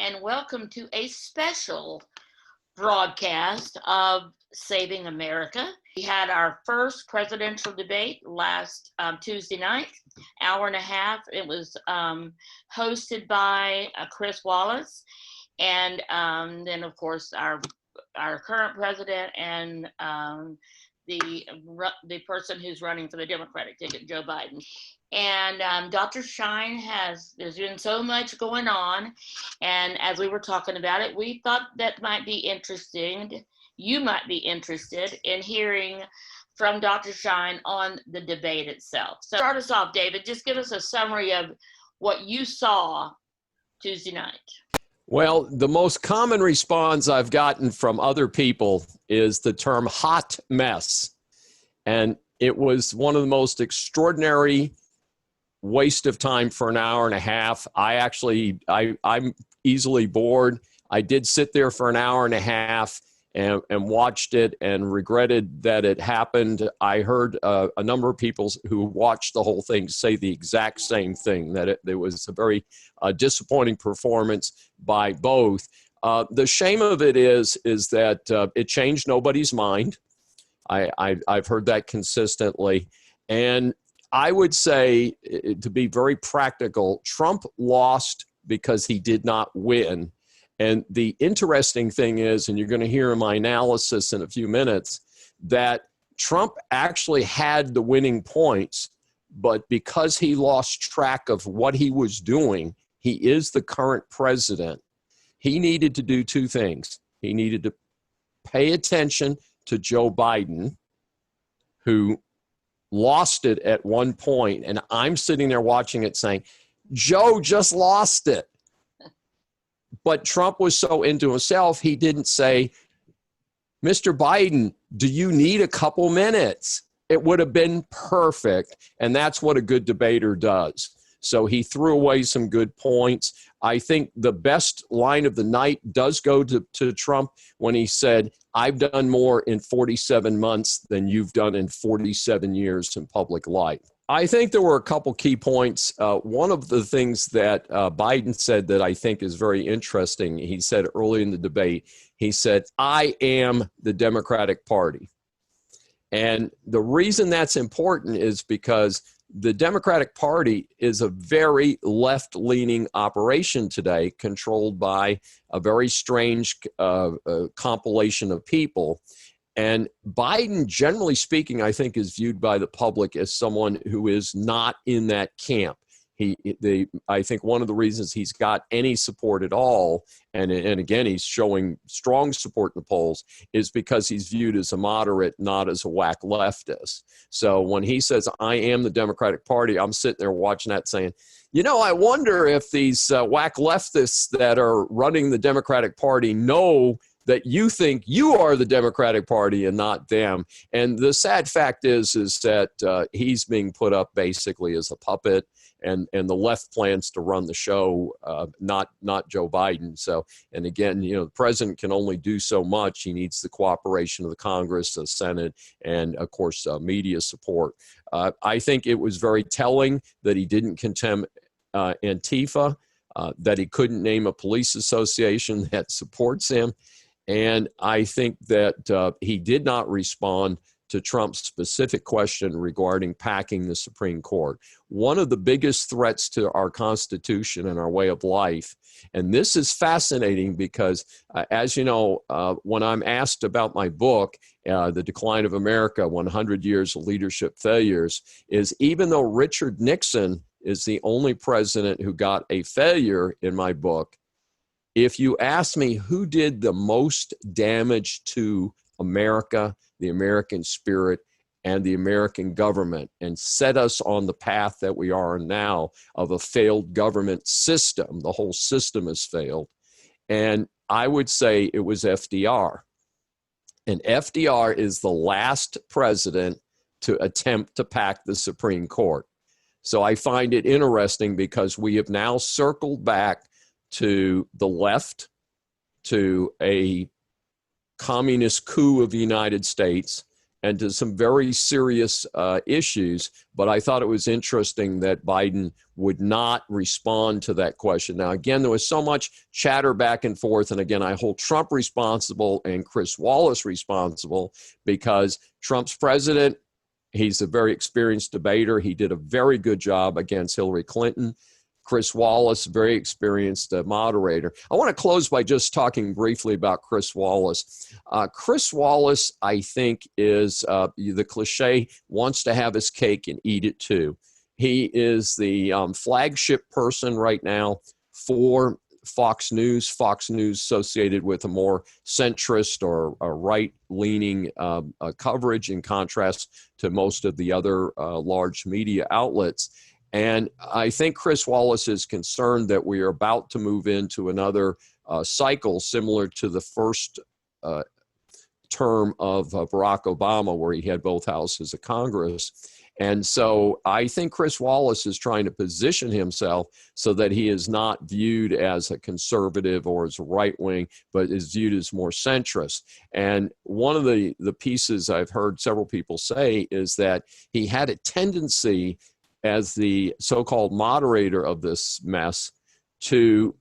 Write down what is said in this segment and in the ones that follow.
and welcome to a special broadcast of Saving America. We had our first presidential debate last Tuesday night, hour and a half. It was hosted by Chris Wallace, and then of course our current president and the person who's running for the Democratic ticket, Joe Biden. And Dr. Schein there's been so much going on. And as we were talking about it, we thought that might be interesting. You might be interested in hearing from Dr. Schein on the debate itself. So start us off, David. Just give us a summary of what you saw Tuesday night. Well, the most common response I've gotten from other people is the term hot mess. And it was one of the most extraordinary waste of time for an hour and a half. I'm easily bored. I did sit there for an hour and a half and watched it and regretted that it happened. I heard a number of people who watched the whole thing say the exact same thing, that it was a very disappointing performance by both. The shame of it is that it changed nobody's mind. I've heard that consistently. And I would say, to be very practical, Trump lost because he did not win. And the interesting thing is, and you're going to hear in my analysis in a few minutes, that Trump actually had the winning points, but because he lost track of what he was doing, he is the current president. He needed to do two things. He needed to pay attention to Joe Biden, who lost it at one point, and I'm sitting there watching it saying, Joe just lost it. But Trump was so into himself, he didn't say, Mr. Biden, do you need a couple minutes? It would have been perfect, and that's what a good debater does. So he threw away some good points. I think the best line of the night does go to Trump when he said, I've done more in 47 months than you've done in 47 years in public life. I think there were a couple key points. One of the things that Biden said that I think is very interesting, he said early in the debate, he said, I am the Democratic Party. And the reason that's important is because the Democratic Party is a very left-leaning operation today, controlled by a very strange compilation of people. And Biden, generally speaking, I think is viewed by the public as someone who is not in that camp. I think one of the reasons he's got any support at all, and again, he's showing strong support in the polls, is because he's viewed as a moderate, not as a whack leftist. So when he says, I am the Democratic Party, I'm sitting there watching that saying, I wonder if these whack leftists that are running the Democratic Party know that you think you are the Democratic Party and not them. And the sad fact is that he's being put up basically as a puppet, and the left plans to run the show, not Joe Biden. So, and again, the president can only do so much. He needs the cooperation of the Congress, the Senate, and of course, media support. I think it was very telling that he didn't condemn Antifa, that he couldn't name a police association that supports him. And I think that he did not respond to Trump's specific question regarding packing the Supreme Court. One of the biggest threats to our Constitution and our way of life, and this is fascinating because, as you know, when I'm asked about my book, The Decline of America, 100 Years of Leadership Failures, is even though Richard Nixon is the only president who got a failure in my book, if you ask me who did the most damage to America, the American spirit, and the American government, and set us on the path that we are now of a failed government system, the whole system has failed, and I would say it was FDR. And FDR is the last president to attempt to pack the Supreme Court. So I find it interesting because we have now circled back to the left, to a communist coup of the United States, and to some very serious issues. But I thought it was interesting that Biden would not respond to that question. Now, again, there was so much chatter back and forth. And again, I hold Trump responsible and Chris Wallace responsible because Trump's president. He's a very experienced debater. He did a very good job against Hillary Clinton. Chris Wallace, very experienced moderator. I want to close by just talking briefly about Chris Wallace. Chris Wallace, I think, is the cliche, wants to have his cake and eat it too. He is the flagship person right now for Fox News associated with a more centrist or a right-leaning coverage in contrast to most of the other large media outlets. And I think Chris Wallace is concerned that we are about to move into another cycle similar to the first term of Barack Obama, where he had both houses of Congress. And so I think Chris Wallace is trying to position himself so that he is not viewed as a conservative or as a right wing, but is viewed as more centrist. And one of the pieces I've heard several people say is that he had a tendency as the so-called moderator of this mess to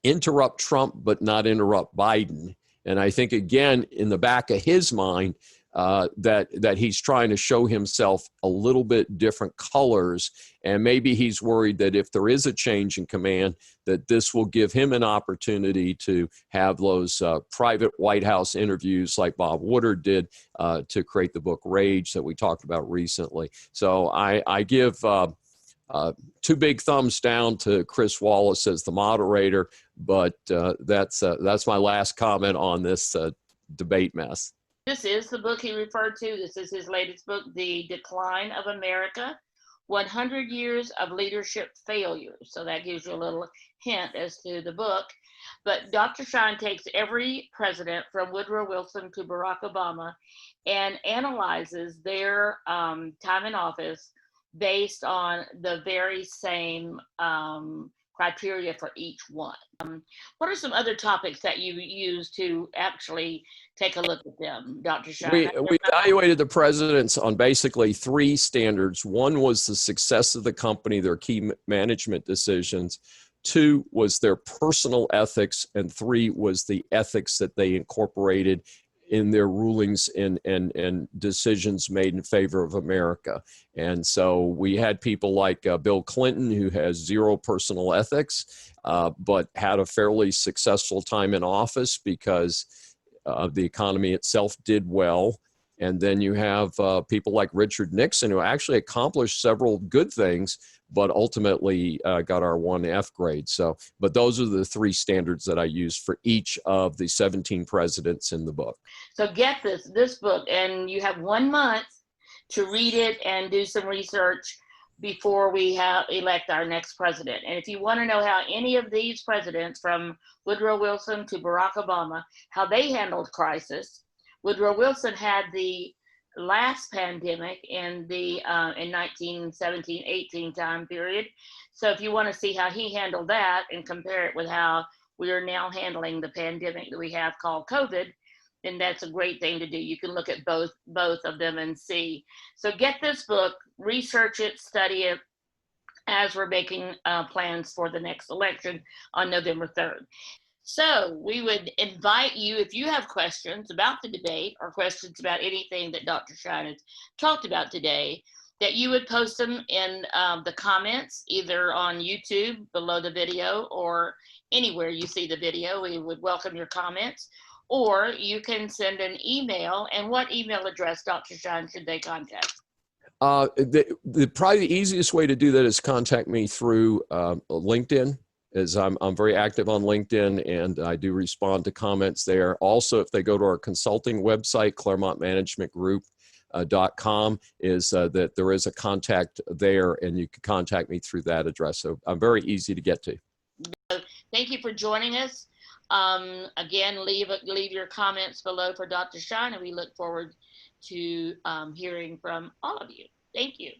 interrupt Trump, but not interrupt Biden. And I think, again, in the back of his mind, that he's trying to show himself a little bit different colors. And maybe he's worried that if there is a change in command, that this will give him an opportunity to have those private White House interviews like Bob Woodward did to create the book Rage that we talked about recently. So I give two big thumbs down to Chris Wallace as the moderator, but that's my last comment on this debate mess. This is the book he referred to. This is his latest book, The Decline of America, 100 Years of Leadership Failure. So that gives you a little hint as to the book. But Dr. Schein takes every president from Woodrow Wilson to Barack Obama and analyzes their time in office based on the very same criteria for each one. What are some other topics that you use to actually take a look at them, Dr. Schein? We evaluated the presidents on basically three standards. One was the success of the company, their key management decisions. Two was their personal ethics. And three was the ethics that they incorporated in their rulings and decisions made in favor of America. And so we had people like Bill Clinton, who has zero personal ethics, but had a fairly successful time in office because the economy itself did well. And then you have people like Richard Nixon, who actually accomplished several good things, but ultimately got our 1F grade. So, but those are the three standards that I use for each of the 17 presidents in the book. So get this book, and you have 1 month to read it and do some research before we elect our next president. And if you want to know how any of these presidents, from Woodrow Wilson to Barack Obama, how they handled crisis. Woodrow Wilson had the last pandemic in 1917-18 time period. So if you want to see how he handled that and compare it with how we are now handling the pandemic that we have called COVID, then that's a great thing to do. You can look at both of them and see. So get this book, research it, study it, as we're making plans for the next election on November 3rd. So we would invite you, if you have questions about the debate or questions about anything that Dr. Schein has talked about today, that you would post them in the comments, either on YouTube below the video or anywhere you see the video. We would welcome your comments. Or you can send an email. And what email address, Dr. Schein, should they contact? Probably the easiest way to do that is contact me through LinkedIn. As I'm very active on LinkedIn, and I do respond to comments there. Also, if they go to our consulting website, ClaremontManagementGroup.com, is that there is a contact there, and you can contact me through that address. So I'm very easy to get to. Thank you for joining us. Again, leave your comments below for Dr. Schein, and we look forward to hearing from all of you. Thank you.